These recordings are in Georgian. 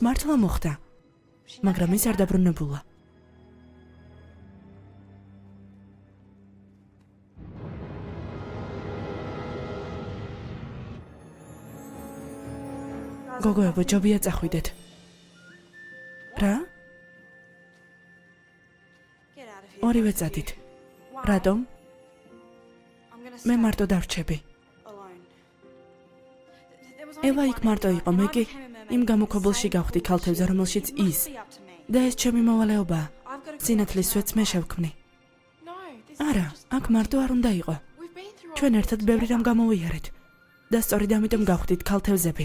მართლა მოხდა, მაგრამ ის არ დაბრუნებულა. გოგოებო, ჯობია წახვიდეთ. რა? ორივე წადით. რატომ? მე მარტო დავრჩები. ევა იქ მარტო იყო, მე კი იმ გამოქვაბულში გავხდი ქალთევზა, რომელშიც ის და ეს ჩემი მოვალეობაა. სინათლისვეც მე შევქმნი. არა, აქ მარტო არ უნდა იყო. ჩვენ ერთად ბევრი რამ გამოვიარეთ და სწორედ ამიტომ გავხდით ქალთევზები.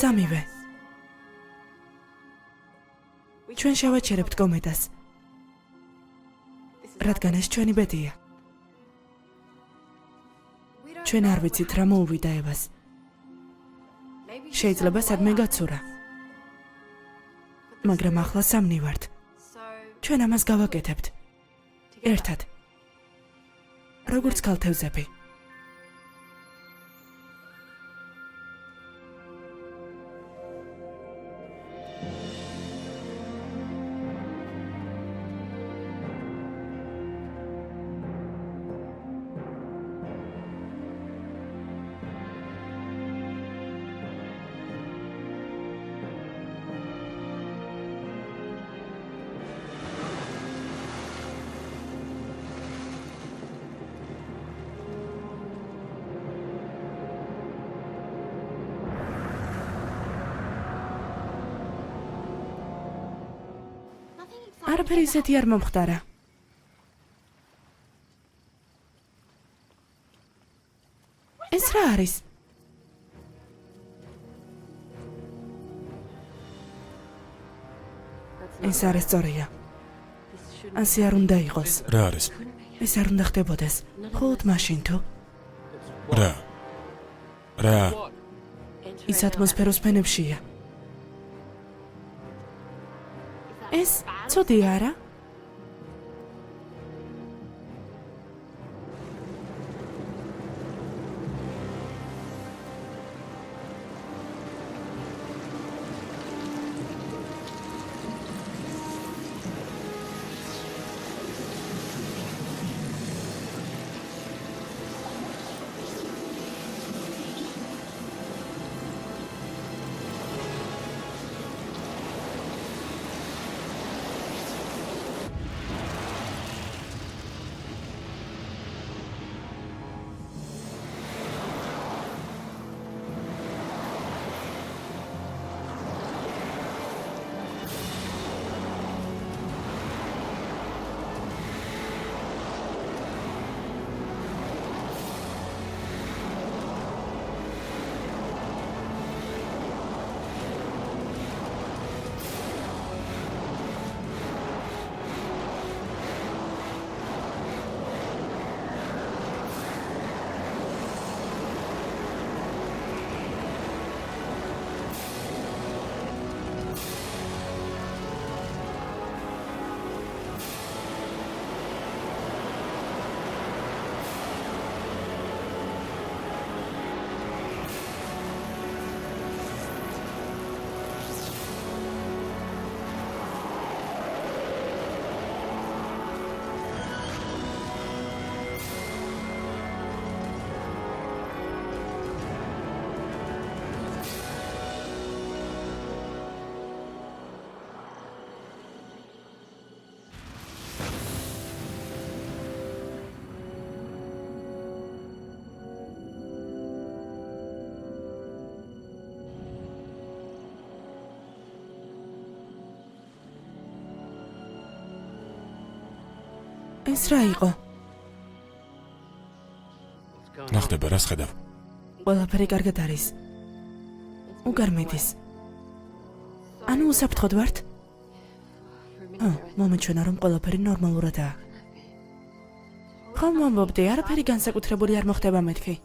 სამივე. ჩვენ შევაჩერებთ კომეტას, რადგან ეს ჩვენი ბედია. ჩვენ არ ვიცით რა მოუვიდა ევას. შეიძლება სადმე გაცურა. მაგრამ ახლა სამნი ვართ. ჩვენ ამას გავაკეთებთ. ერთად. როგორც ქალთევზები. არაფერი ისეთი არ მომხდარა. ეს რა არის? ეს არ სწორია. ასე არ უნდა იყოს. რა არის? ეს არ უნდა ხდებოდეს. მხოლოდ მაშინ თუ რა? ის ატმოსფეროს ფენებშია. ეს ცუდი არა? ეს რა იყო? ნახდება, რას ხედავ? ყველაფერი კარგად არის. უგარ მიდის. ანუ უსაფრთხოდ ვართ? მომეჩვენა, რომ ყველაფერი ნორმალურადაა. ხომ მომბობდი, არაფერი განსაკუთრებული არ მოხდება მეთქი.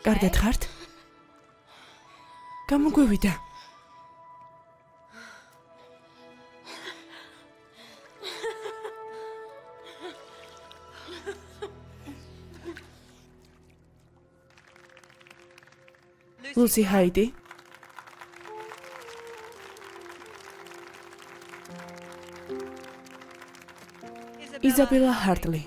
კარგად ხართ? გამოგვივიდა. ლუსი ჰაიდი. იზაბელა ჰარტლი.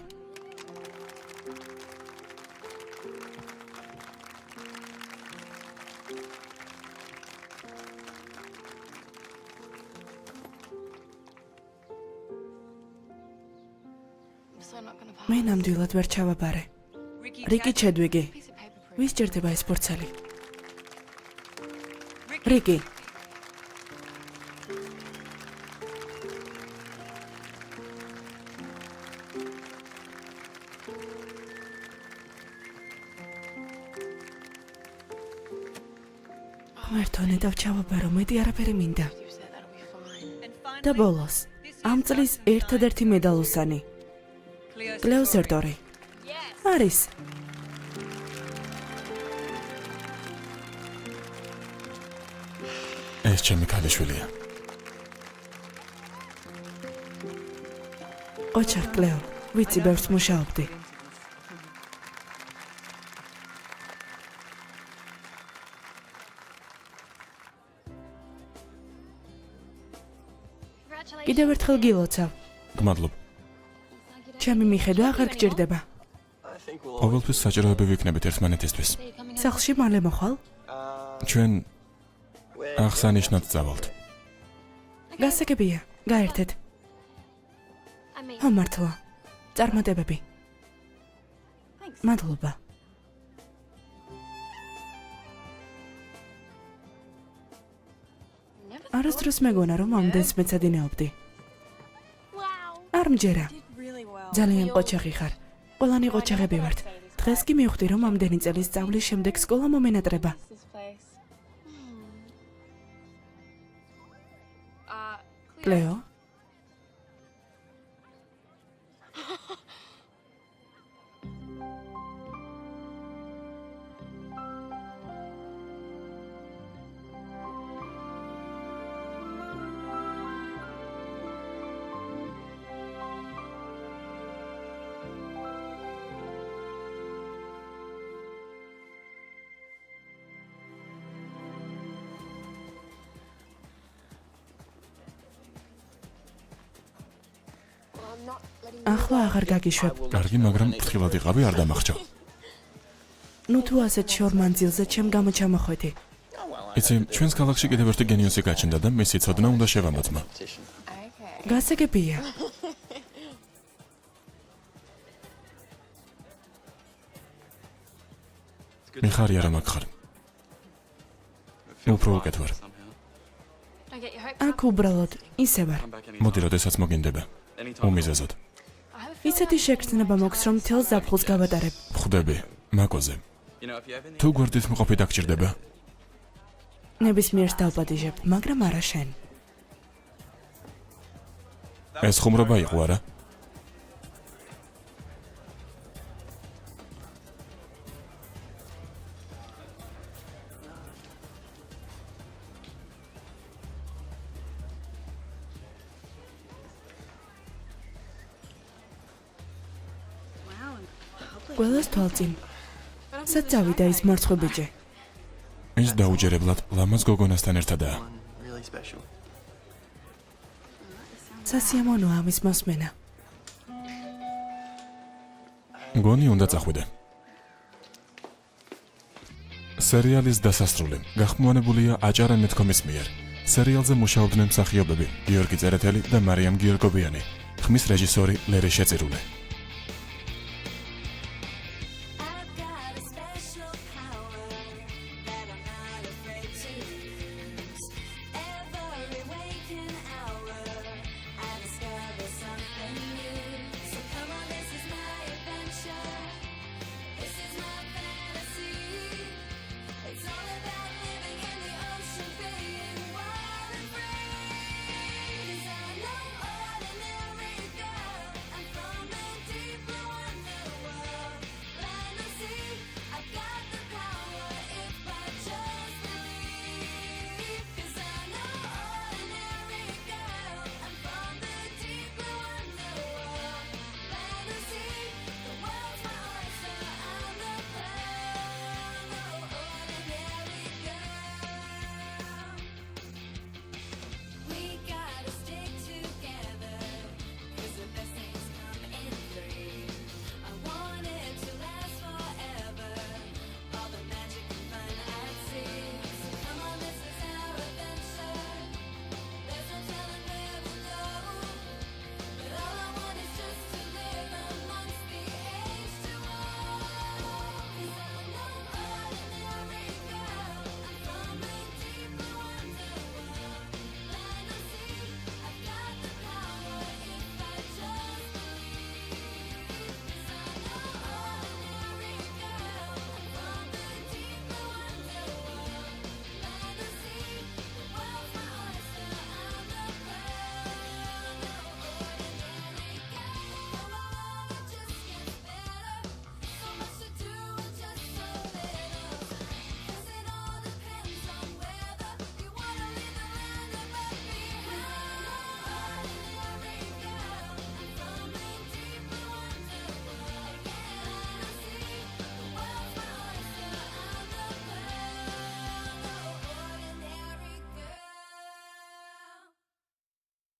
მე ნამდვილად ვერ ჩავაბარე. რიკი ჩედვიგი. ვის ჭირდება ეს პორცელი? რიკი. ღმერთონე დავჩავაბარო, მეტი არაფერი მინდა. და ბოლოს, ამ წლის ერთადერთი მედალოსანი. კლეო ზერტორი. არის. ეს ჩემი ქალიშვილია. ოჩარ კლეო, ვიცი ბევრს მუშაობდი. კიდევ ერთხელ გილოცავ. გმადლობ. ჩემი მიხედვა აღარ გჭირდება. ყოველთვის საჭიროები ვიქნებით ერთმანეთისთვის. სახლში მალე მოხვალ? ჩვენ აღსანიშნად წავალთ. გასაგებია, გაერთეთ. მართლა. წარმატებები. მადლობა. არასდროს მეგონა რომ ამდენს მეცადინეობდი. არ მჯერა. ძალიან ყოჩაღი ხარ. ყველანი ყოჩაღები ვართ. დღეს კი მივხვდი რომ ამდენი წელი სწავლის შემდეგ სკოლა მომენატრება. კლეო? ახლა აღარ გაგიშვებ. კარგი, მაგრამ ფრთხილად იყავი, არ დამახჭო. ნუ თუ ასეთ შორ მანძილზე ჩემ გამოჩამოხვედი. იცი, ჩვენს ქალაქში კიდევ ერთი გენიოსი გაჩნდა და მისი ცოდნა უნდა შევამოწმა. გასაგებია. მიხარია რომ აქ ხარ. უფრო უკეთ ვარ. აქ უბრალოდ ისე ვარ. მოდი, როდესაც მოგინდება. უმიზეზოდ. ისეთი შეგრძნება მოქვს, რომ მთელ ზაფხულს გავატარებ. ხვდები, მაკოზე. თუ გვერდით მყოფი დაგჭირდება? ნებისმიერს დავპატიჟებ, მაგრამ არა შენ. ეს ხუმრობა იყო, არა? ყველას თვალწინ. სად წავიდა ის მარცხო ბიჭი? ის დაუჯერებლად ლამაზ გოგონასთან ერთადაა. სასიამოვნოა ამის მოსმენა. გონი უნდა წახვიდე. სერიალის დასასრული გახმოვანებულია აჭარა.com-ის მიერ. სერიალზე მუშაობდნენ მსახიობები გიორგი წერეთელი და მარიამ გიორგობიანი. ხმის რეჟისორი ლერე შეწირულე.